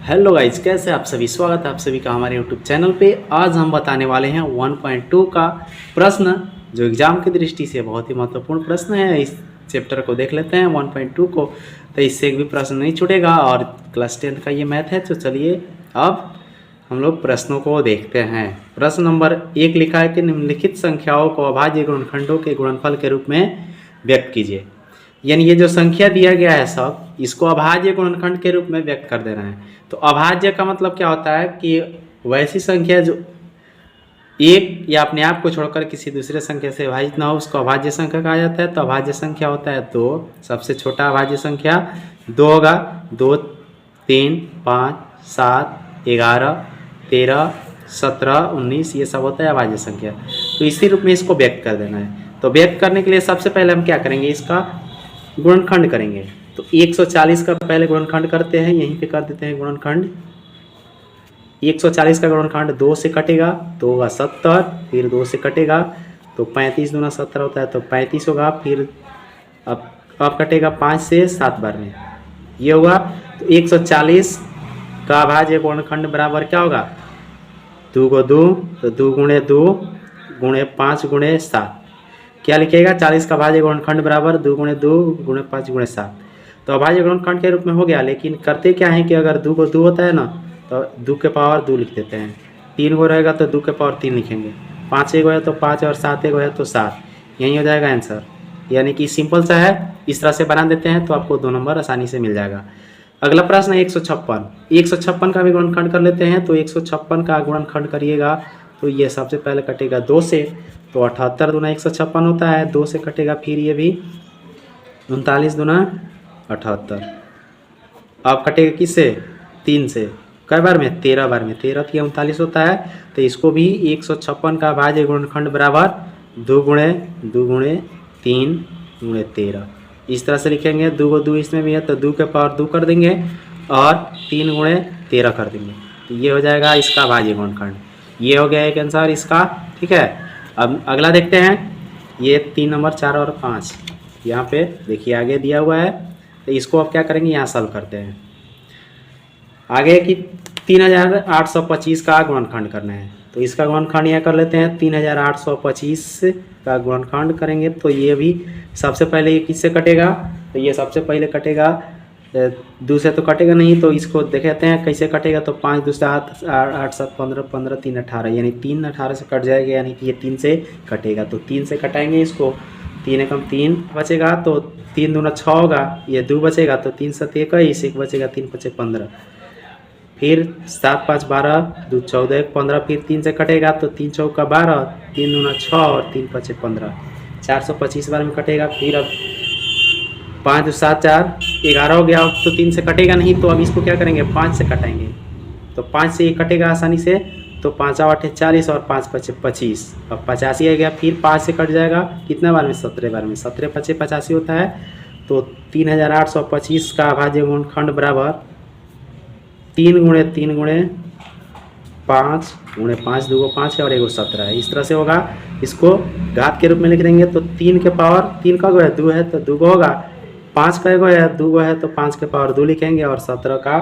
Hello guys, कैसे आप सभी। स्वागत है आप सभी का हमारे यूट्यूब चैनल पे। आज हम बताने वाले हैं 1.2 का प्रश्न, जो एग्जाम की दृष्टि से बहुत ही महत्वपूर्ण प्रश्न है। इस चैप्टर को देख लेते हैं 1.2 को, तो इससे एक भी प्रश्न नहीं छूटेगा और क्लास 10 का ये मैथ है। तो चलिए अब हम लोग प्रश्नों को देखते हैं। प्रश्न नंबर 1 लिखा है कि निम्नलिखित संख्याओं को अभाज्य गुणनखंडों के गुणनफल के रूप में व्यक्त कीजिए। यानी ये जो संख्या दिया गया है सब, इसको अभाज्य गुणनखंड के रूप में व्यक्त कर देना है। तो अभाज्य का मतलब क्या होता है कि वैसी संख्या जो एक या अपने आप को छोड़कर किसी दूसरे संख्या से विभाजित ना हो, उसको अभाज्य संख्या कहा जाता है। तो अभाज्य संख्या होता है 2। सबसे छोटा अभाज्य संख्या 2 होगा। 2, 3, 5, 7, 11, 13, 17, 19 ये सब होता है अभाज्य संख्या। तो इसी रूप में इसको व्यक्त कर देना है। तो व्यक्त करने के लिए सबसे पहले हम क्या करेंगे, इसका गुणनखंड करेंगे। तो 140 का पहले गुणनखंड करते हैं, यहीं पे कर देते हैं गुणनखंड। 140 का गुणनखंड 2 से कटेगा तो होगा 70, फिर 2 से कटेगा तो 35 दूना 70 होता है, तो 35 होगा। फिर अब कटेगा 5 से 7 बार में ये होगा। तो 140 का अभाज्य गुणनखंड बराबर क्या होगा, 2 को 2 तो 2 गुणे 2 गुणे 5 गुणे 7। क्या लिखिएगा, 40 का अभाज्य गुणनखंड बराबर 2 गुणे 2 गुणे 5 गुणे 7। तो अभाज्य गुणनखंड के रूप में हो गया। लेकिन करते क्या है कि अगर 2 को 2 होता है ना, तो 2 के पावर 2 लिख देते हैं। 3 को रहेगा तो 2 के पावर 3 लिखेंगे। 5 एक है तो 5 और 7 एक है तो 7। यही हो जाएगा आंसर। यानी कि सिंपल सा है, इस तरह से बना देते हैं तो आपको 2 नंबर आसानी से मिल जाएगा। अगला प्रश्न है 156 का भी गुणनखंड कर लेते हैं। तो 156 का गुणनखंड करिएगा तो ये सबसे पहले कटेगा 2 से, तो 78 दूना 156 होता है। 2 से कटेगा फिर ये भी 39 दूना 78। अब कटेगा किससे, 3 से। कई बार में, 13 बार में। 13 की 39 होता है। तो इसको भी 156 का अभाज्य गुणनखंड बराबर 2 गुणे 2 गुणे 3 गुणे 13 इस तरह से लिखेंगे। 2 को 2 इसमें भी है तो 2 के पावर 2 कर देंगे और 3 गुणे 13 कर देंगे। तो ये हो जाएगा इसका अभाज्य गुणनखंड। ये हो गया एक आंसर इसका। ठीक है, अब अगला देखते हैं। ये 3 नंबर 4 और 5 यहाँ पे देखिए आगे दिया हुआ है। तो इसको अब क्या करेंगे, यहाँ सॉल्व करते हैं। आगे की 3825 का गुणनखंड करना है। तो इसका गुणनखंड यहाँ कर लेते हैं। 3825 का गुणनखंड करेंगे तो ये भी सबसे पहले ये किससे कटेगा, तो ये सबसे पहले कटेगा 2 से तो कटेगा नहीं। तो इसको देखेते हैं कैसे कटेगा। तो 5 2 7 8 7 15 15 3 18 यानी 3 18 से कट जाएगा, यानी कि ये 3 से कटेगा। तो 3 से कटाएंगे इसको। 3 एकम 3 बचेगा तो 3 दूना 6 होगा। ये 2 बचेगा तो 3 7 21 1 बचेगा 3 5 15। फिर 7 5 12 2 14 1 15। फिर 3 से कटेगा तो 3 चौका 12 3 दूना 6 और 3 5 15 425 बार में कटेगा। फिर अब 5 2 7 4 11 हो गया। तो 3 से कटेगा नहीं, तो अब इसको क्या करेंगे, 5 से कटाएंगे। तो 5 से ये कटेगा आसानी से। तो 5 8 40 और 5 5 25, अब 85 आ गया। फिर 5 से कट जाएगा कितना बार में, 17 बार में। 17 5 85 होता है। तो 3825 का अभाज्य गुणनखंड बराबर 3 गुणे 3 गुणे 5 गुणे 5 2 को 5 है और 1 17 है। इस तरह से होगा। इसको घात के रूप में लिख देंगे। तो 3 के पावर 3 का गो है 2 है तो 2 को होगा। 5 का 1 है 2 है तो 5 के पावर 2 लिखेंगे। और 17 का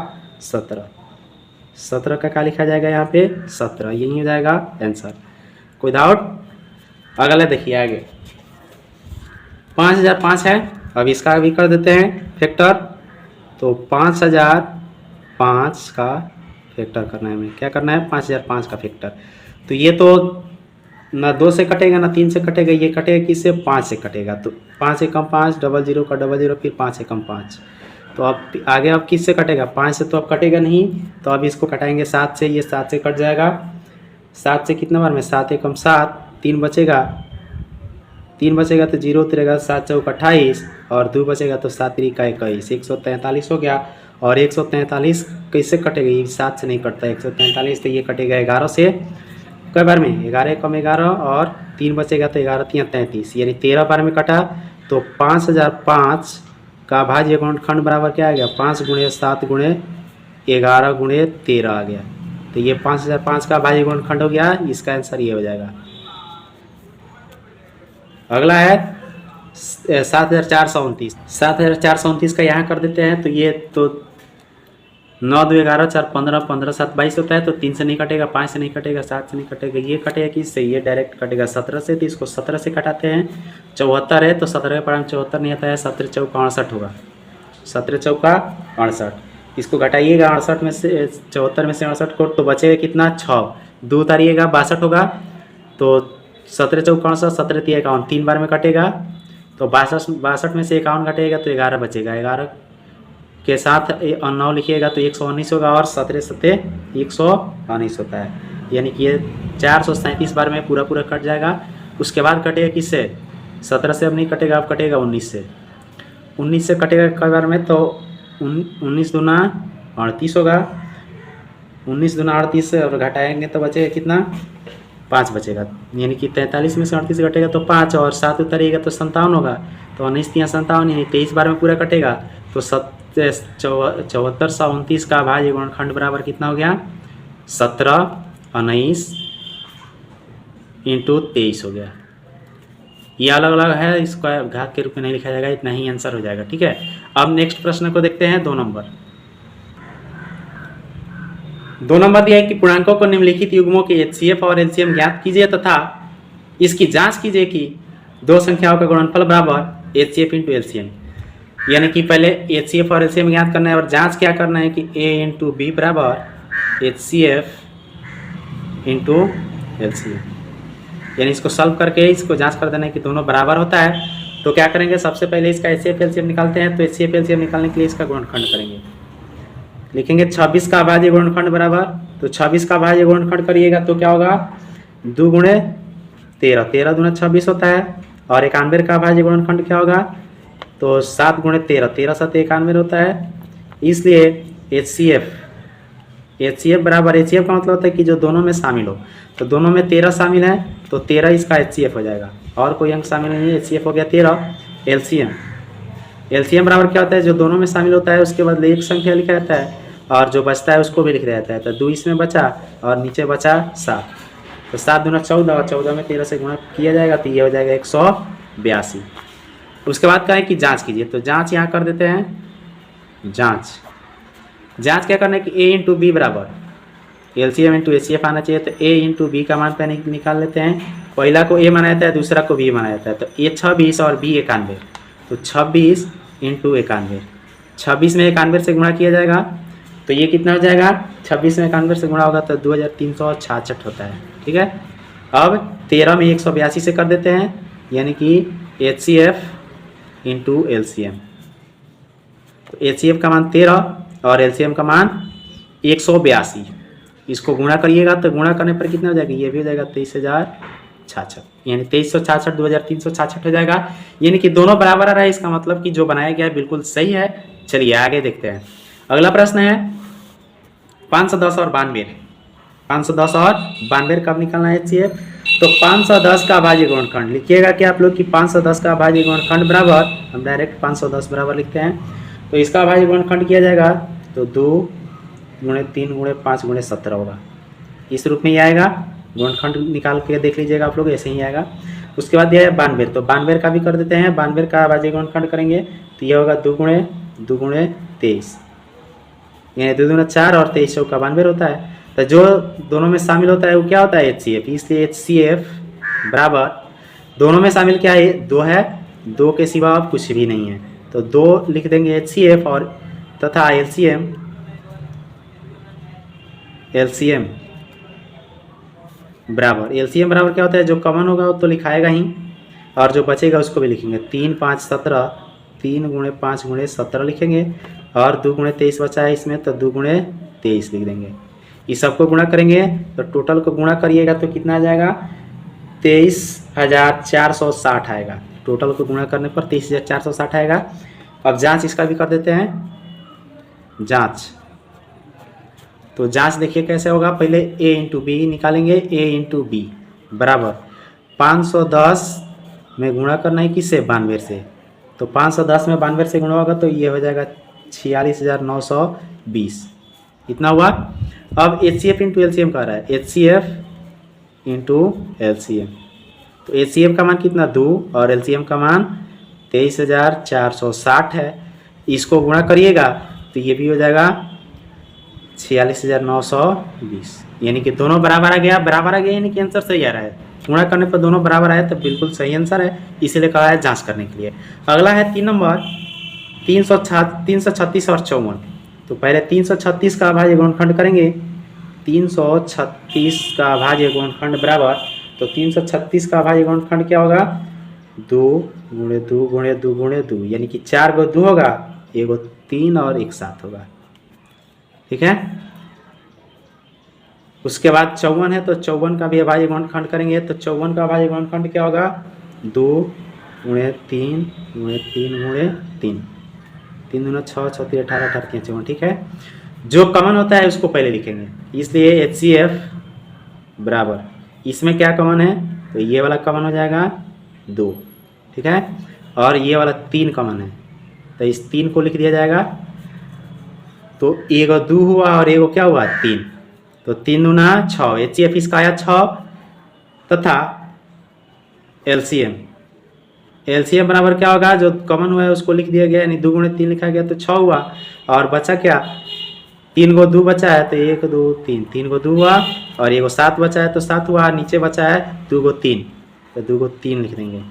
17 का क्या लिखा जाएगा यहाँ पे, 17। यही हो जाएगा आंसर। कोई डाउट। अगला देखिए आगे 5005 है। अब इसका भी कर देते हैं फैक्टर। तो 5005 का फैक्टर करना है हमें। क्या करना है, 5005 का फैक्टर। तो ये तो ना 2 से कटेगा ना 3 से कटेगा, ये कटेगा किससे, 5 से कटेगा। तो 5 एकम 5 00 का 00 फिर 5 एकम 5। तो अब आगे अब किससे कटेगा, 5 से तो अब कटेगा नहीं। तो अब इसको कटाएंगे 7 से। ये 7 से कट जाएगा। 7 से कितना बार में, 7 एकम 7 3 बचेगा। 3 बचेगा तो 0 उतरेगा। 7 चौक 28 और 2 बचेगा तो 7 3 का 21 143 हो गया। और 143 कैसे कटेगा, ये 7 से नहीं कटता 143। तो ये कटेगा 11 से। कई बार में, 11 कम 11 और 3 बचेगा तो 11 3 33 यानी 13 बार में कटा। तो 5005 का अभाज्य गुणनखंड बराबर क्या आ गया, 5 गुणे 7 गुणे 11 गुणे 13 आ गया। तो ये 5005 का अभाज्य गुणनखंड हो गया। इसका आंसर ये हो जाएगा। अगला है 7429 का यहाँ कर देते हैं। तो ये तो 9 2 11 4 15 15 7 22 होता है, तो 3 से नहीं कटेगा, 5 से नहीं कटेगा, 7 से नहीं कटेगा, ये कटेगा किससे, ये डायरेक्ट कटेगा 17 से, तो इसको 17 से कटाते हैं। 74 है तो 17 के पढ़ा में 74 नहीं आता है, 17 चौका 68 होगा, 17 चौका 68, इसको घटाइएगा 68 में से, 74 में से 68 को, तो बचेगा कितना 6, 2 उतारिएगा 62 होगा, तो 17 चौका 68, 17 3 51, 3 बार में कटेगा, तो 62 में से 51 घटेगा तो 11 बचेगा, 11 के साथ 9 लिखिएगा तो 119 होगा, और 17 सत्ते 119 होता है, यानी कि ये 437 बार में पूरा पूरा कट जाएगा। उसके बाद कटेगा किससे, 17 से अब नहीं कटेगा, अब कटेगा 19 से, 19 से कटेगा कई बार में, तो 19 दूना 38 होगा, 19 दूना 38 से और घटाएंगे तो बचेगा कितना 5 बचेगा, यानी कि 43 में से 38 घटेगा तो 5, और 7 उतरेगा तो 57 होगा, तो 19 3 57, यानी 23 बार में पूरा कटेगा, तो 74 29 का भाज्य गुणनखंड बराबर कितना हो गया 17 19 इंटू 23 हो गया। ये अलग अलग है, इसका घात के रूप में नहीं लिखा जाएगा, इतना ही आंसर हो जाएगा। ठीक है, अब नेक्स्ट प्रश्न को देखते हैं। 2 नंबर दिया है कि पूर्णांकों को निम्नलिखित युग्मों के HCF और LCM ज्ञात कीजिए तथा इसकी जांच कीजिए कि दो संख्याओं का गुणनफल बराबर HCF इंटू LCM, यानी कि पहले HCF और LCM ज्ञात करना है और जांच क्या करना है कि A इंटू बी बराबर HCF इंटू LCM, यानी इसको सॉल्व करके इसको जांच कर देना है कि दोनों बराबर होता है। तो क्या करेंगे, सबसे पहले इसका HCF LCM निकालते हैं, तो HCF LCM निकालने के लिए इसका गुणनखंड करेंगे, लिखेंगे 26 का भाज्य गुणनखंड बराबर, तो 26 का भाज्य गुणनखंड करिएगा तो क्या होगा 2 गुणे 13, 13 दूना 26 होता है, और 91 का भाज्य गुणनखंड क्या होगा तो 7 गुणे 13, 13 7 91 होता है। इसलिए HCF बराबर, HCF का मतलब होता है कि जो दोनों में शामिल हो, तो दोनों में 13 शामिल है तो 13 इसका HCF हो जाएगा, और कोई अंक शामिल नहीं है, HCF हो गया 13। LCM बराबर क्या होता है, जो दोनों में शामिल होता है उसके बाद एक संख्या लिखा जाता है और जो बचता है उसको भी लिख दिया जाता है, तो 2 इसमें बचा और नीचे बचा 7, तो 7 दूना 14 और 14 में 13 से गुणा किया जाएगा तो ये हो जाएगा 182। उसके बाद क्या है कि जांच कीजिए, तो जांच यहाँ कर देते हैं। जांच क्या करना है कि A इंटू बी बराबर LCM इंटू HCF आना चाहिए, तो A इंटू बी का मान पहले निकाल लेते हैं। पहला को A माना जाता है, दूसरा को B माना जाता है, तो A 26 और B 91, तो 26 इंटू 91, 26 में 91 से गुणा किया जाएगा तो ये कितना हो जाएगा 26 में 91 से गुणा होगा तो 2366 होता है। ठीक है, अब 13 में 182 से कर देते हैं, यानी कि HCF इंटू LCM, तो HCF का मान 13 और LCM का मान 182, इसको गुणा करिएगा तो गुणा करने पर कितना हो जाएगा, ये भी हो जाएगा 23,066, यानी 2366 2366 हो जाएगा, यानी कि दोनों बराबर आ रहा है। इसका मतलब कि जो बनाया गया है बिल्कुल सही है। चलिए आगे देखते हैं। अगला प्रश्न है 510 और 92, 510 और 92 कब निकालना है HCF, तो 510 का भाज्य गुणनखंड लिखिएगा कि आप लोग कि 510 का भाज्य गुणनखंड बराबर, हम डायरेक्ट 510 बराबर लिखते हैं, तो इसका भाज्य गुणनखंड किया जाएगा तो 2 गुणे 3 गुणे 5 गुणे 17 होगा, इस रूप में ही आएगा। गुणनखंड निकाल के देख लीजिएगा आप लोग, ऐसे ही आएगा। उसके बाद दिया है 92, तो 92 का भी कर देते हैं। 92 का भाज्य गुणनखंड करेंगे तो यह होगा 2 गुणे 23, यानी 2 दूना 4 और 23 चौका 92 होता है। तो जो दोनों में शामिल होता है वो क्या होता है HCF, इसलिए HCF बराबर दोनों में शामिल क्या है 2 है, 2 के सिवा अब कुछ भी नहीं है, तो 2 लिख देंगे HCF और तथा LCM बराबर, LCM बराबर क्या होता है, जो कॉमन होगा वो तो लिखाएगा ही और जो बचेगा उसको भी लिखेंगे। 3 5 17, 3 गुणे 5 गुणे 17 लिखेंगे और 2 गुणे 23 बचा है इसमें, तो 2 गुणे 23 लिख देंगे। इस सबको गुणा करेंगे तो टोटल को गुणा करिएगा तो कितना आ जाएगा 23,460 आएगा। टोटल को गुणा करने पर 23,460 आएगा। अब जांच इसका भी कर देते हैं। जांच, तो जांच देखिए कैसे होगा। पहले A इंटू बी निकालेंगे। A इंटू बी बराबर 510 में गुणा करना है किससे 92 से, तो 510 में 92 से गुणा होगा तो ये हो जाएगा 46,920, इतना हुआ। अब HCF इंटू LCM कह रहा है, HCF इंटू LCM, तो HCF का मान कितना 2 और LCM का मान 23,460 है। इसको गुणा करिएगा तो ये भी हो जाएगा 46,920, यानी कि दोनों बराबर आ गया, यानी कि आंसर सही आ रहा है। गुणा करने पर दोनों बराबर आए तो बिल्कुल सही आंसर है, इसीलिए कहा है जांच करने के लिए। अगला है 3 नंबर 336 और 54। तो पहले 336 का अभाज्य गुणनखंड करेंगे। 336 का अभाज्य गुणनखंड बराबर, तो 336 का अभाज्य गुणनखंड क्या होगा, 2 गुणे 2 गुणे 2 गुणे 2, यानी कि 4 गो 2 होगा, 1 गो 3 और 1 7 होगा। ठीक है। उसके बाद 54 है, तो 54 का भी अभाज्य गुणनखंड करेंगे। तो 54 का अभाज्य गुणनखंड क्या होगा, 2 गुणे 3 गुणे 3 गुणे 3, 3 दूना 6, 6 3 18, 18 3 54। ठीक है। जो कॉमन होता है उसको पहले लिखेंगे, इसलिए HCF बराबर, इसमें क्या कॉमन है, तो ये वाला कॉमन हो जाएगा 2। ठीक है। और ये वाला 3 कॉमन है, तो इस 3 को लिख दिया जाएगा। तो 1 गो 2 हुआ और 1 गो क्या हुआ, 3, तो 3 दूना 6, HCF इसका आया 6, तथा LCM बराबर क्या होगा, जो कॉमन हुआ है उसको लिख दिया गया, यानी 2 गुणे 3 लिखा गया तो 6 हुआ, और बचा क्या, 3 गो 2 बचा है, तो 1 2 3, 3 गो 2 हुआ, और 1 गो 7 बचा है तो 7 हुआ, नीचे बचा है 2 गो 3, तो 2 गो 3 लिख देंगे।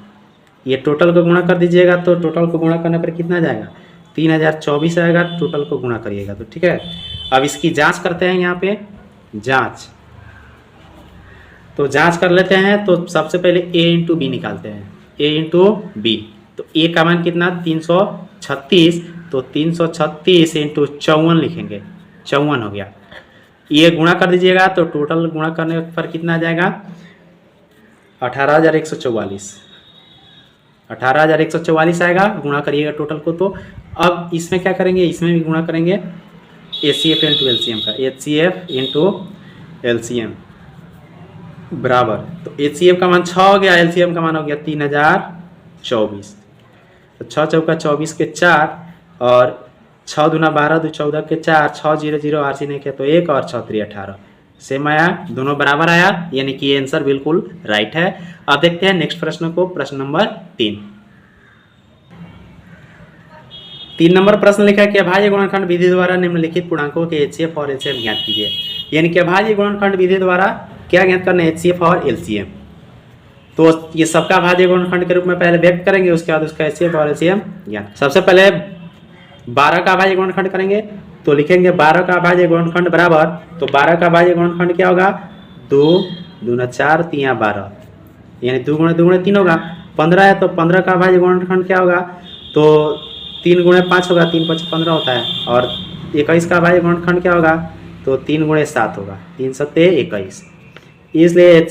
ये टोटल को गुणा कर दीजिएगा, तो टोटल को गुणा करने पर कितना जाएगा, 3024 आएगा, टोटल को गुणा करिएगा तो। ठीक है। अब इसकी जांच करते हैं, यहाँ पे जांच, तो जांच कर लेते हैं। तो सबसे पहले A इंटू बी निकालते हैं, A इंटू बी। तो A का मान कितना, 336, तो 336 इंटू 54 लिखेंगे, 54 हो गया। ये गुणा कर दीजिएगा, तो टोटल गुणा करने पर कितना आ जाएगा, 18,144, 18,144 आएगा। गुणा करिएगा टोटल को। तो अब इसमें क्या करेंगे, इसमें भी गुणा करेंगे HCF इंटू LCM का, HCF इंटू LCM बराबर, तो HCF का मान 6 हो गया, LCM का मान हो गया 3024, तो 6 चौका 24 के 4, और 6 दूना 12 2 14 के 4, 6 0 0 RC नहीं किया तो 1, और 6 3 18, सेम आया, दोनों बराबर आया, यानी कि ये आंसर बिल्कुल राइट है। अब देखते हैं नेक्स्ट प्रश्न को, प्रश्न नंबर 3 नंबर प्रश्न लिखा है कि अभाज्य गुणनखंड विधि द्वारा निम्नलिखित पूर्णांकों के HCF और LCM ज्ञात कीजिए। यानी कि अभाज्य गुणनखंड विधि द्वारा क्या ज्ञात करना है, HCF और LCM। तो ये सबका अभाज्य गुणनखंड के रूप में पहले व्यक्त करेंगे, उसके बाद उसका HCF और LCM ज्ञात। सबसे पहले 12 का अभाज्य गुणनखंड करेंगे, तो लिखेंगे 12 का अभाज्य गुणनखंड बराबर, तो 12 का अभाज्य गुणनखंड क्या होगा, 2 दूना 4 3 12, यानी 2 गुणे 2 गुणे 3 होगा। 15 है, तो 15 का अभाज्य गुणनखंड क्या होगा, तो 3 गुणे 5 होगा, 3 5 15 होता है। और 21 का अभाज्य गुणनखंड क्या होगा, तो 3 गुणे 7 होगा, 3 7 21। इसलिए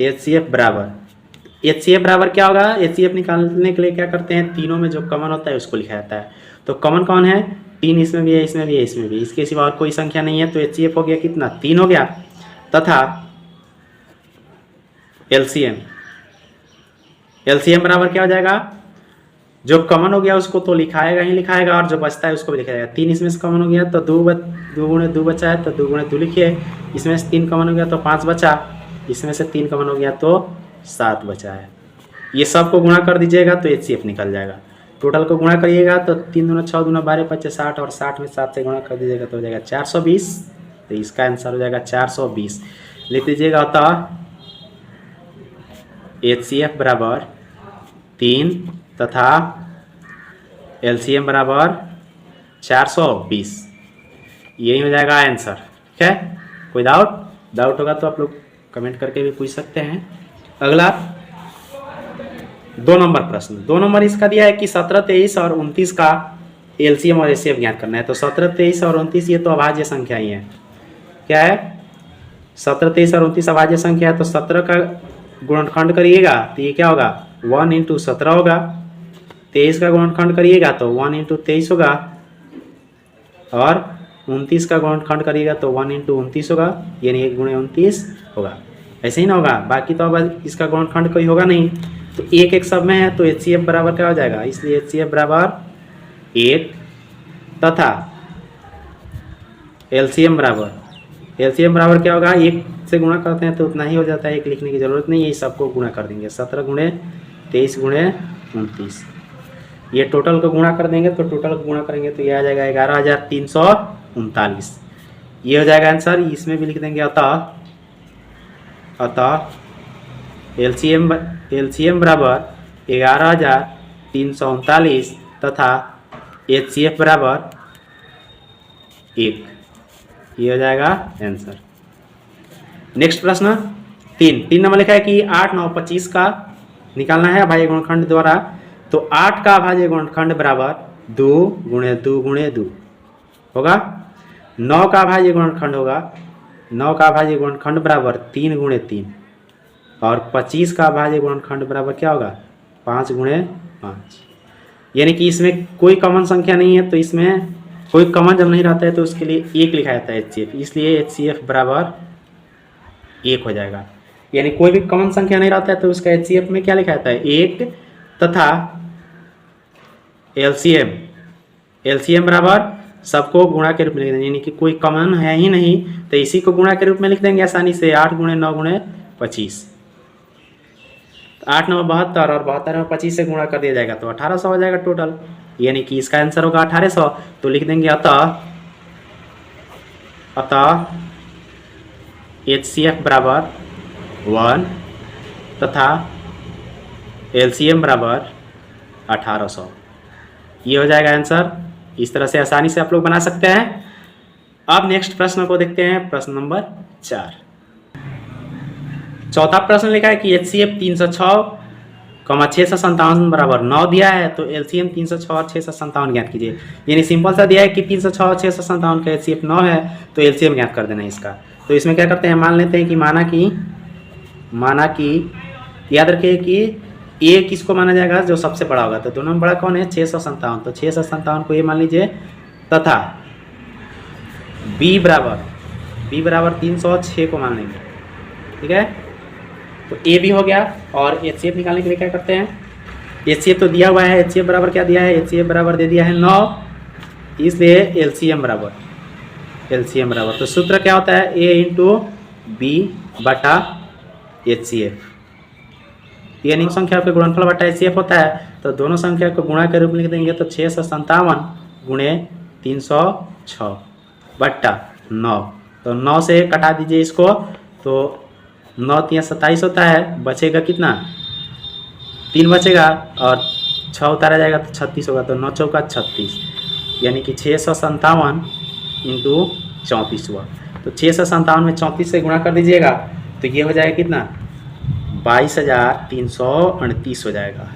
HCF बराबर क्या होगा, HCF निकालने के लिए क्या करते हैं, तीनों में जो कॉमन होता है उसको लिखा जाता है। तो कॉमन कौन है, 3 इसमें भी है, इसमें भी है, इसमें भी, इसके सिवा और कोई संख्या नहीं है, तो HCF हो गया कितना, 3 हो गया, तथा LCM बराबर क्या हो जाएगा, जो कॉमन हो गया उसको तो लिखाएगा ही लिखाएगा, और जो बचता है उसको भी लिखा जाएगा। 3 इसमें से कॉमन हो गया तो 2 गुणे 2 बचा है, तो 2 गुणे 2 लिखिए। इसमें से 3 कॉमन हो गया तो 5 बचा, इसमें से 3 कॉमन हो गया तो 7 बचा है। ये सब को गुणा कर दीजिएगा तो HCF निकल जाएगा। टोटल को गुणा करिएगा तो 3 दूना 6 दूना 12 5 60, और 60 में 7 से गुणा कर दीजिएगा तो हो जाएगा 420, तो इसका आंसर हो जाएगा 420। लिख दीजिएगा, अतः HCF बराबर 3 तथा LCM बराबर 420, यही हो जाएगा आंसर। ठीक है। कोई डाउट होगा तो आप लोग कमेंट करके भी पूछ सकते हैं। अगला 2 नंबर प्रश्न, 2 नंबर इसका दिया है कि 17 23 और 29 का LCM और HCF ज्ञात करना है। तो 17 23 और 29 ये तो अभाज्य संख्या ही है। क्या है, 17 23 और 29 अभाज्य संख्या है। तो 17 का गुणनखंड करिएगा तो ये क्या होगा, 1 इंटू 17 होगा। 23 का गुणनखंड करिएगा तो 1 इंटू 23 होगा, और 29 का गुणनखंड करिएगा तो 1 इंटू 29 होगा, यानी 1 गुणे 29 होगा। ऐसे ही ना होगा, बाकी तो अब इसका गुणनखंड कोई होगा नहीं, तो एक एक सब में है, तो HCF बराबर क्या हो जाएगा, इसलिए HCF बराबर 1 तथा LCM बराबर क्या होगा, 1 से गुणा करते हैं तो उतना ही हो जाता है, 1 लिखने की जरूरत नहीं है, ये सबको गुणा कर देंगे। 17 गुणे 23 गुणे 29, ये टोटल को गुणा कर देंगे, तो टोटल को गुणा करेंगे तो ये आ जाएगा 11,339। ये हो जाएगा आंसर। इसमें भी लिख देंगे अतः एलसीएम बराबर 11,339 तथा एचसीएफ बराबर 1। ये हो जाएगा आंसर। नेक्स्ट प्रश्न 3 नंबर लिखा है कि 8, 9, 25 का निकालना है अभाज्य गुणनखंड द्वारा। तो 8 का अभाज्य गुणनखंड बराबर 2 गुणे 2 गुणे 2 होगा। 9 का अभाज्य गुणनखंड होगा, 9 का अभाज्य गुणनखंड बराबर 3 गुणे 3 और 25 का अभाज्य गुणनखंड बराबर क्या होगा 5 गुणे 5। यानी कि इसमें कोई कॉमन संख्या नहीं है, तो इसमें कोई कॉमन जब नहीं रहता है तो उसके लिए 1 लिखा जाता है HCF, इसलिए HCF बराबर 1 हो जाएगा। यानी कोई भी कॉमन संख्या नहीं रहता है तो उसका HCF में क्या लिखा जाता है 1 तथा LCM बराबर सबको गुणा के रूप में लिख देंगे, यानी कि कोई कॉमन है ही नहीं तो इसी को गुणा के रूप में लिख देंगे आसानी से। 8 गुणे 9 गुणे 25, 8 9 72 और 72 में 25 से गुणा कर दिया जाएगा तो 1800 हो जाएगा टोटल, यानी कि इसका आंसर होगा 1800। तो लिख देंगे अतः HCF बराबर 1 तथा LCM बराबर 1800। ये हो जाएगा आंसर। इस तरह से आसानी से आप लोग बना सकते हैं। अब नेक्स्ट प्रश्न को देखते हैं, प्रश्न नंबर 4। चौथा प्रश्न लिखा है कि HCF 306,657 बराबर 9 दिया है, तो LCM 306 और 657 ज्ञात कीजिए। यानी सिंपल सा दिया है कि 306 और 657 का HCF 9 है तो LCM ज्ञात कर देना है इसका। तो इसमें क्या करते हैं, मान लेते हैं कि माना कि याद रखिए कि ए किसको माना जाएगा जो सबसे बड़ा होगा, तो दोनों में बड़ा कौन है 657, तो 657 को ये मान लीजिए तथा बी बराबर 306 को मान लेंगे, ठीक है। तो ए भी हो गया। और HCF निकालने के लिए क्या करते हैं, HCF तो दिया हुआ है, HCF बराबर क्या दिया है, HCF बराबर दे दिया है 9, इसलिए LCM बराबर तो सूत्र क्या होता है A इंटू बी बटा HCF, यानी संख्या के गुणनफल बटा HCF होता है। तो दोनों संख्या को गुणा के रूप में लिख देंगे, तो 657 गुणे 306 बट्टा 9, तो 9 से कटा दीजिए इसको, तो 9 3 27 होता है, बचेगा कितना 3 बचेगा और 6 उतारा जाएगा तो 36 होगा, तो 9 चौका 36, यानी कि 657 इंटू 34 हुआ। तो 657 में 34 से गुणा कर दीजिएगा तो ये हो जाएगा कितना 22,338 हो जाएगा।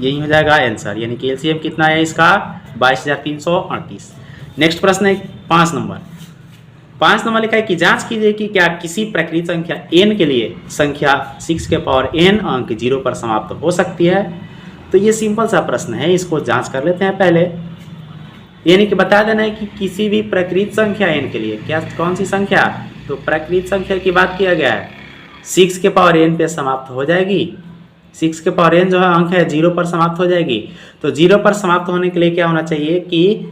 यही हो जाएगा आंसर, यानी कि LCM कितना है इसका 22,338। नेक्स्ट प्रश्न है 5 नंबर लिखा है कि जांच कीजिए कि क्या किसी प्रकृत संख्या n के लिए संख्या 6 के पावर n अंक 0 पर समाप्त हो सकती है। तो ये सिंपल सा प्रश्न है, इसको जांच कर लेते हैं पहले। यानी कि बता देना है कि किसी भी प्रकृत संख्या n के लिए क्या कौन सी संख्या, तो प्रकृत संख्या की बात किया गया है 6 के पावर n पे समाप्त हो जाएगी। 6 के पावर n जो है अंक है 0 पर समाप्त हो जाएगी। तो 0 पर समाप्त होने के लिए क्या होना चाहिए कि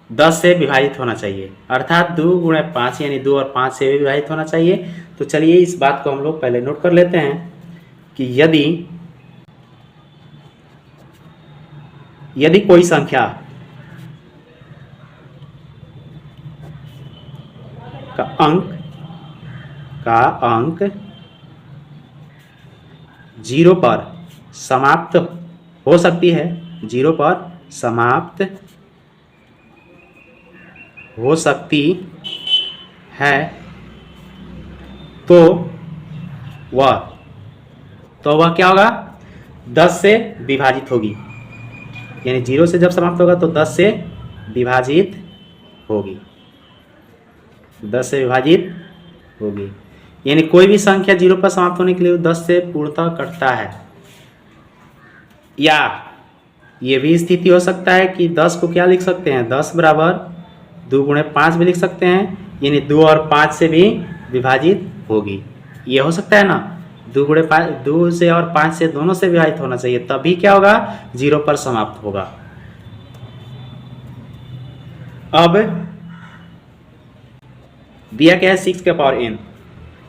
10 से विभाजित होना चाहिए, अर्थात 2 गुणे 5 यानी 2 और 5 से विभाजित होना चाहिए। तो चलिए इस बात को हम लोग पहले नोट कर लेते हैं कि यदि कोई संख्या का अंक 0 पर समाप्त हो सकती है, 0 पर समाप्त हो सकती है, तो वह क्या होगा 10 से विभाजित होगी। यानी 0 से जब समाप्त होगा तो 10 से विभाजित होगी, 10 से विभाजित होगी। यानी कोई भी संख्या 0 पर समाप्त होने के लिए 10 से पूर्णतः कटता है। या ये भी स्थिति हो सकता है कि 10 को क्या लिख सकते हैं, 10 बराबर 2 गुणे 5 भी लिख सकते हैं, यानी 2 और 5 से भी विभाजित होगी। ये हो सकता है ना, 2 गुणे 5, 2 से और 5 से दोनों से विभाजित होना चाहिए, तभी क्या होगा 0 पर समाप्त होगा। अब दिया क्या है 6 के पावर n,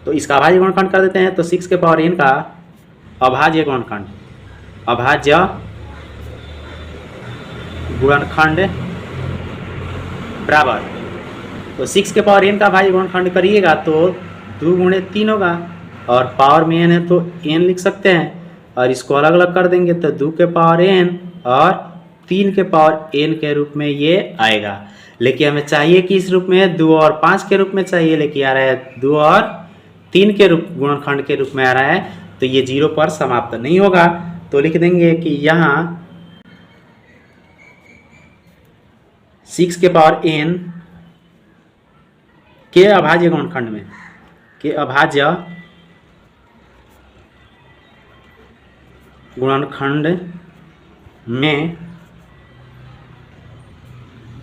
तो इसका अभाज्य गुणनखंड कर देते हैं। तो 6 के पावर n का अभाज्य गुणनखंड बराबर तो 6 के पावर n का भाज्य गुणनखंड करिएगा तो 2 गुणे 3 होगा, और पावर में n है तो n लिख सकते हैं, और इसको अलग अलग कर देंगे तो 2 के पावर n और 3 के पावर n के रूप में ये आएगा। लेकिन हमें चाहिए कि इस रूप में 2 और 5 के रूप में चाहिए, लेकिन आ रहा है 2 और 3 के रूप गुणनखंड के रूप में आ रहा है, तो ये 0 पर समाप्त नहीं होगा। तो लिख देंगे कि यहाँ 6 के पावर n के अभाज्य गुणनखंड में, के अभाज्य गुणनखंड में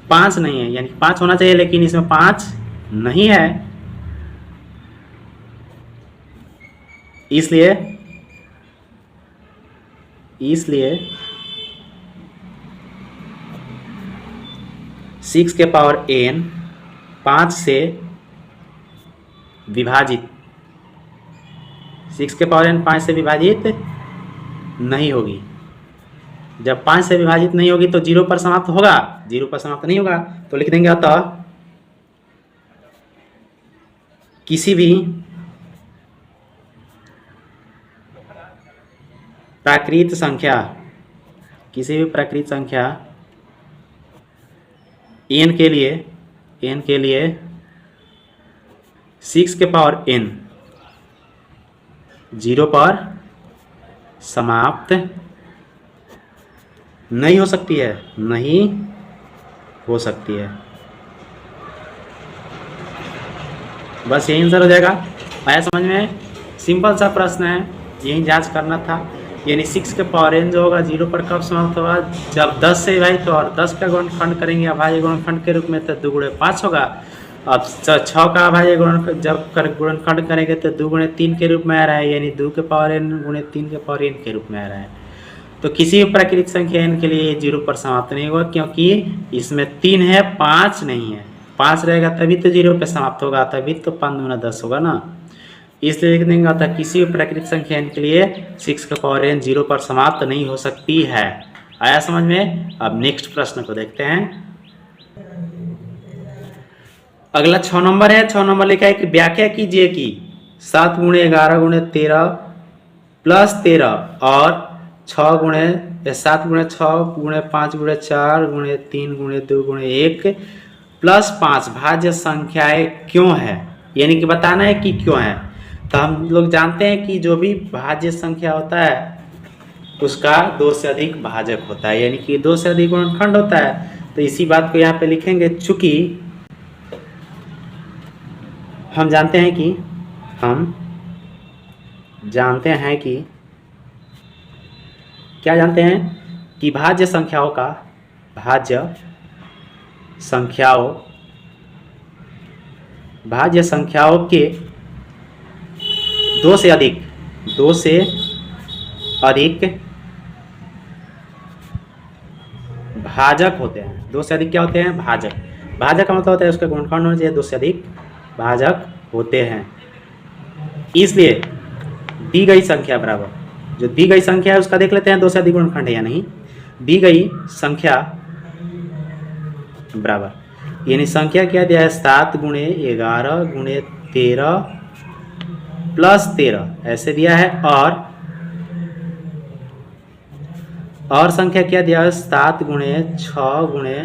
5 नहीं है, यानी 5 होना चाहिए लेकिन इसमें 5 नहीं है, इसलिए 6 के पावर n 5 से विभाजित, 6 के पावर n 5 से विभाजित नहीं होगी। जब 5 से विभाजित नहीं होगी तो 0 पर समाप्त होगा, 0 पर समाप्त नहीं होगा। तो लिख देंगे अतः किसी भी प्राकृत संख्या, किसी भी प्राकृत संख्या n के लिए 6 के पावर n 0 पर समाप्त नहीं हो सकती है, नहीं हो सकती है। बस यही आंसर हो जाएगा। आया समझ में? सिंपल सा प्रश्न है, यही जांच करना था। यानी 6 के पावर n जो होगा 0 पर कब समाप्त होगा, जब 10 से विभाजित तो और 10 का गुणनखंड करेंगे अभाज्य गुणनखंड के रूप में तो 2 गुणे 5 होगा। अब 6 का अभाज्य गुणनखंड जब गुणनखंड करेंगे तो 2 गुणे 3 के रूप में आ रहा है, यानी 2 के पावर n गुणे 3 के पावर n के रूप में आ रहा है। तो किसी भी प्राकृतिक संख्या n के लिए 0 पर समाप्त नहीं होगा, क्योंकि इसमें 3 है 5 नहीं है। 5 रहेगा तभी तो 0 पर समाप्त होगा, तभी तो 5 दूना 10 होगा ना। इसलिए लिख देंगे था किसी भी प्राकृतिक संख्या n के लिए 6 का पावर n 0 पर समाप्त नहीं हो सकती है। आया समझ में? अब नेक्स्ट प्रश्न को देखते हैं। अगला 6 नंबर है। 6 नंबर लिखा है कि व्याख्या कीजिए कि 7 गुणे 11 गुणे 13 प्लस 13 और 6 गुणे 7 गुणे 6 गुणे 5 गुणे 4 गुणे 3 गुणे 2 गुणे 1 प्लस 5 भाज्य संख्याएं क्यों है, यानी कि बताना है कि क्यों है। तो हम लोग जानते हैं कि जो भी भाज्य संख्या होता है उसका 2 से अधिक भाजक होता है, यानी कि 2 से अधिक गुणनखंड होता है। तो इसी बात को यहाँ पे लिखेंगे, चूंकि हम जानते हैं कि क्या जानते हैं कि भाज्य संख्याओं के 2 से अधिक भाजक होते हैं। 2 से अधिक क्या होते हैं? भाजक। भाजक का मतलब होता है उसका गुणनखंड होना चाहिए 2 से अधिक भाजक होते हैं। इसलिए दी गई संख्या बराबर, जो दी गई संख्या है उसका देख लेते हैं 2 से अधिक गुणनखंड है या नहीं। दी गई संख्या बराबर, यानी संख्या क्या दिया है? 7 गुणे 11 गुणे 13 प्लस 13 ऐसे दिया है, और संख्या क्या दिया है? 7 गुणे 6 गुणे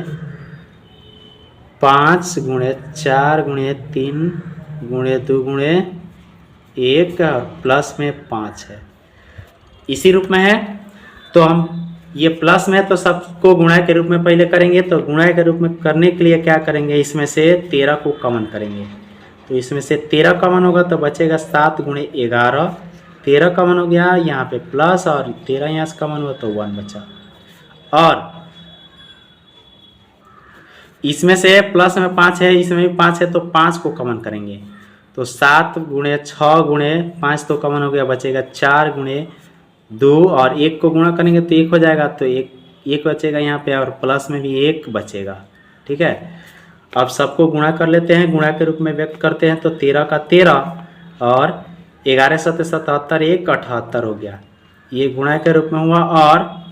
5 गुणे 4 गुणे 3 गुणे 2 गुणे 1 प्लस में 5 है, इसी रूप में है। तो हम ये प्लस में है तो सबको गुणा के रूप में पहले करेंगे। तो गुणा के रूप में करने के लिए क्या करेंगे? इसमें से 13 को कॉमन करेंगे। तो इसमें से 13 कॉमन होगा तो बचेगा 7 गुणे 11, 13 कॉमन हो गया, यहाँ पे प्लस और 13 यहाँ से कॉमन हुआ तो 1 बचा। और इसमें से प्लस में 5 है, इसमें भी 5 है तो 5 को कॉमन करेंगे। तो 7 गुणे 6 गुणे 5 तो कॉमन हो गया, बचेगा 4 गुणे 2 और 1 को गुणा करेंगे तो 1 हो जाएगा, तो 1 बचेगा यहाँ पे, और प्लस में भी 1 बचेगा। ठीक है, अब सबको गुणा कर लेते हैं, गुणा के रूप में व्यक्त करते हैं। तो 13 का 13 और 11 7 77 1 78 हो गया, ये गुणा के रूप में हुआ। और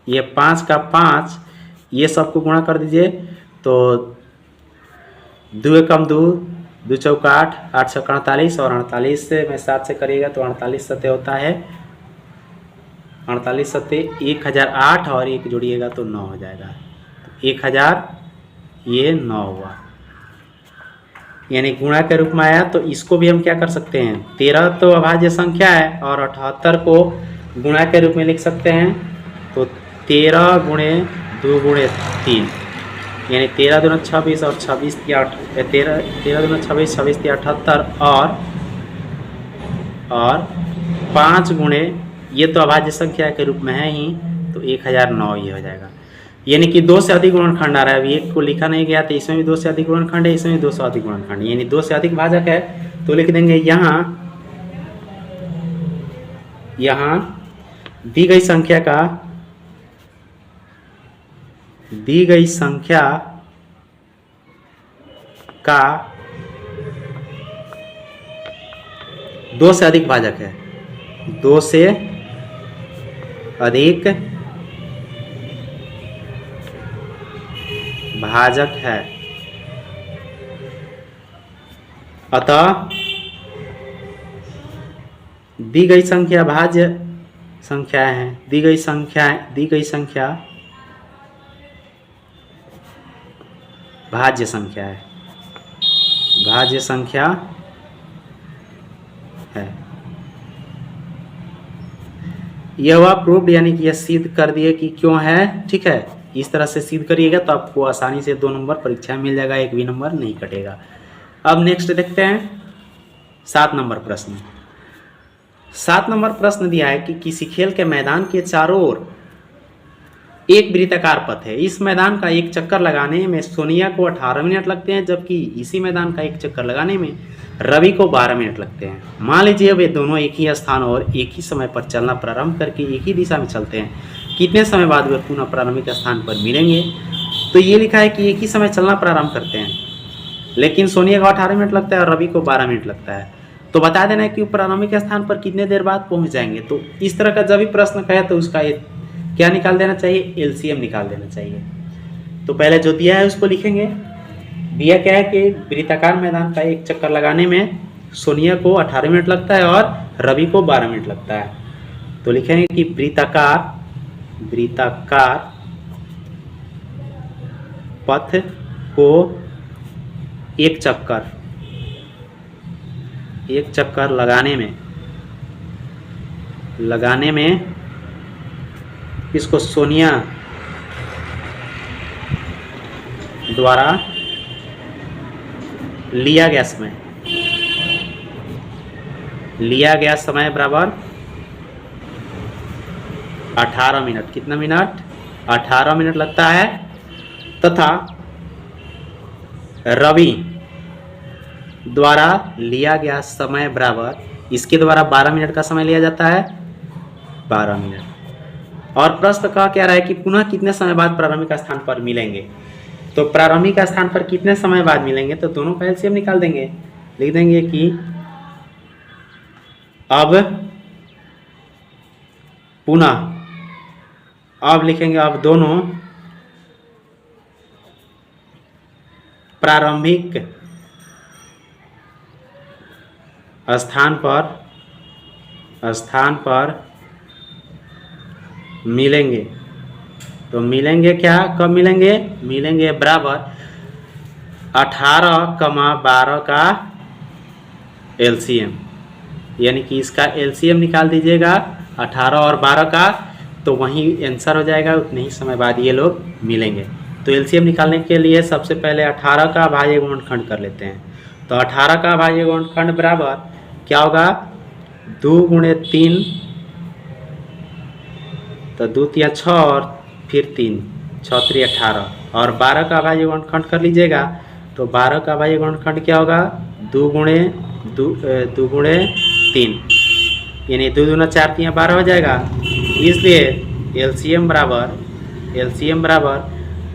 ये 5 का 5, ये सबको गुणा कर दीजिए तो दो एकम दो, दो चौका आठ, आठ छक्का 48 और 48 से मैं 7 से करिएगा तो 48 सत्ते होता है 48 सत्ते 1008 और एक जोड़िएगा तो 9 हो जाएगा। 1000 ये 9 हुआ, यानी गुणा के रूप में आया। तो इसको भी हम क्या कर सकते हैं, 13 तो अभाज्य संख्या है और 78 को गुणा के रूप में लिख सकते हैं। तो 13 गुणे 2 गुणे 3, यानी 13 दूना 26 और 26 या 13 दूना 26, 26 या 78 और 5 गुणे, ये तो अभाज्य संख्या के रूप में है ही, तो 1009 ये हो जाएगा। यानी कि 2 से अधिक गुणनखंड आ रहा है। अभी एक को लिखा नहीं गया तो इसमें भी 2 से अधिक गुणनखंड है, इसमें भी 2 से अधिक गुणनखंड, यानी 2 से अधिक भाजक है। तो लिख देंगे यहाँ दी गई संख्या का 2 से अधिक भाजक है, 2 से अधिक भाजक है। अतः दी गई संख्या भाज्य संख्या है, दी गई संख्या भाज्य संख्या है, भाज्य संख्या है। यह हुआ प्रूव्ड, यानी कि यह सिद्ध कर दिए कि क्यों है। ठीक है, इस तरह से सिद्ध करिएगा तो आपको आसानी से 2 नंबर परीक्षा में मिल जाएगा, एक भी नंबर नहीं कटेगा। अब नेक्स्ट देखते हैं 7 नंबर प्रश्न। 7 नंबर प्रश्न दिया है कि किसी खेल के मैदान के चारों ओर एक वृत्ताकार पथ है। इस मैदान का एक चक्कर लगाने में सोनिया को 18 मिनट लगते हैं, जबकि इसी मैदान का एक चक्कर लगाने में रवि को 12 मिनट लगते हैं। मान लीजिए वे दोनों एक ही स्थान और एक ही समय पर चलना प्रारंभ करके एक ही दिशा में चलते हैं। कितने समय बाद वे पुनः प्रारंभिक स्थान पर मिलेंगे? तो ये लिखा है कि एक ही समय चलना प्रारंभ करते हैं, लेकिन सोनिया को 18 मिनट लगता है और रवि को 12 मिनट लगता है। तो बता देना है कि प्रारंभिक स्थान पर कितने देर बाद पहुंच जाएंगे। तो इस तरह का जब भी प्रश्न कहे तो उसका क्या निकाल देना चाहिए, एलसीएम निकाल देना चाहिए। तो पहले जो दिया है उसको लिखेंगे। दिया क्या है कि वृत्ताकार मैदान का एक चक्कर लगाने में सोनिया को 18 मिनट लगता है और रवि को 12 मिनट लगता है। तो लिखेंगे कि वृत्ताकार पथ को एक चक्कर लगाने में इसको सोनिया द्वारा लिया गया समय बराबर 18 मिनट। कितना मिनट? 18 मिनट लगता है। तथा रवि द्वारा लिया गया समय बराबर, इसके द्वारा 12 मिनट का समय लिया जाता है, 12 मिनट। और प्रश्न का क्या रहा है कि पुनः कितने समय बाद प्रारंभिक स्थान पर मिलेंगे। तो प्रारंभिक स्थान पर कितने समय बाद मिलेंगे, तो दोनों का एलसीएम निकाल देंगे। लिख देंगे कि अब लिखेंगे अब दोनों प्रारंभिक स्थान पर मिलेंगे। तो मिलेंगे क्या, कब मिलेंगे? मिलेंगे बराबर 18,12 का एलसीएम, यानी कि इसका एलसीएम निकाल दीजिएगा 18 और 12 का, तो वहीं आंसर हो जाएगा। उतने ही समय बाद ये लोग मिलेंगे। तो एलसीएम निकालने के लिए सबसे पहले 18 का अभाज्य गुणनखंड कर लेते हैं। तो 18 का अभाज्य गुणनखंड बराबर क्या होगा, 2 गुणे 3, तो 2 तिया 6 और फिर 3, 6 3 18, और 12 का अभाज्य गुणनखंड कर लीजिएगा। तो 12 का अभाज्य गुणनखंड क्या होगा, 2 गुणे 3, यानी 2 दूना 4 3 12 हो जाएगा। इसलिए एलसीएम बराबर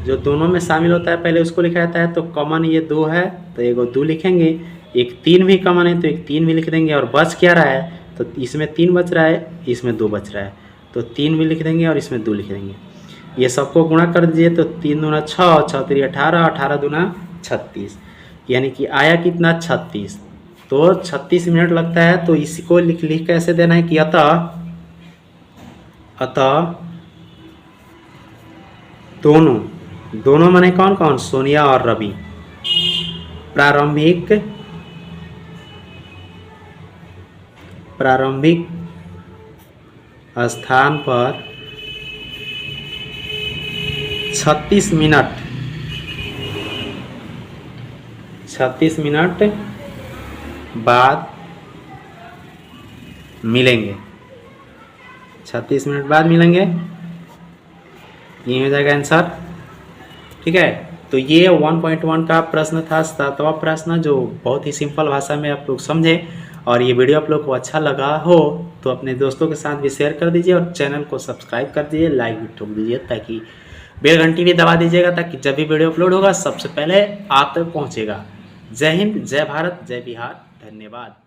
जो दोनों में शामिल होता है पहले उसको लिखा जाता है। तो कॉमन ये 2 है तो एगो 2 लिखेंगे, एक 3 भी कॉमन है तो एक 3 भी लिख देंगे। और बच क्या रहा है, तो इसमें 3 बच रहा है, इसमें 2 बच रहा है, तो 3 भी लिख देंगे और इसमें 2 लिख देंगे। ये सबको गुणा कर दीजिए तो 3 दूना 6, 6 3 18, 18 दूना 36, यानी कि आया कितना 36, तो 36 मिनट लगता है। तो इसी को लिख कैसे देना है कि अतः दोनों माने कौन कौन, सोनिया और रवि, प्रारंभिक स्थान पर 36 मिनट बाद मिलेंगे। 36 मिनट बाद मिलेंगे, ये हो जाएगा आंसर। ठीक है, तो ये 1.1 का प्रश्न था, 7वां प्रश्न, जो बहुत ही सिंपल भाषा में आप लोग समझे। और ये वीडियो आप लोग को अच्छा लगा हो तो अपने दोस्तों के साथ भी शेयर कर दीजिए और चैनल को सब्सक्राइब कर दीजिए, लाइक भी ठोक दीजिए, ताकि बेल घंटी भी दबा दीजिएगा, ताकि जब भी वीडियो अपलोड होगा सबसे पहले आप तक पहुँचेगा। जय हिंद, जय भारत, जय बिहार, धन्यवाद।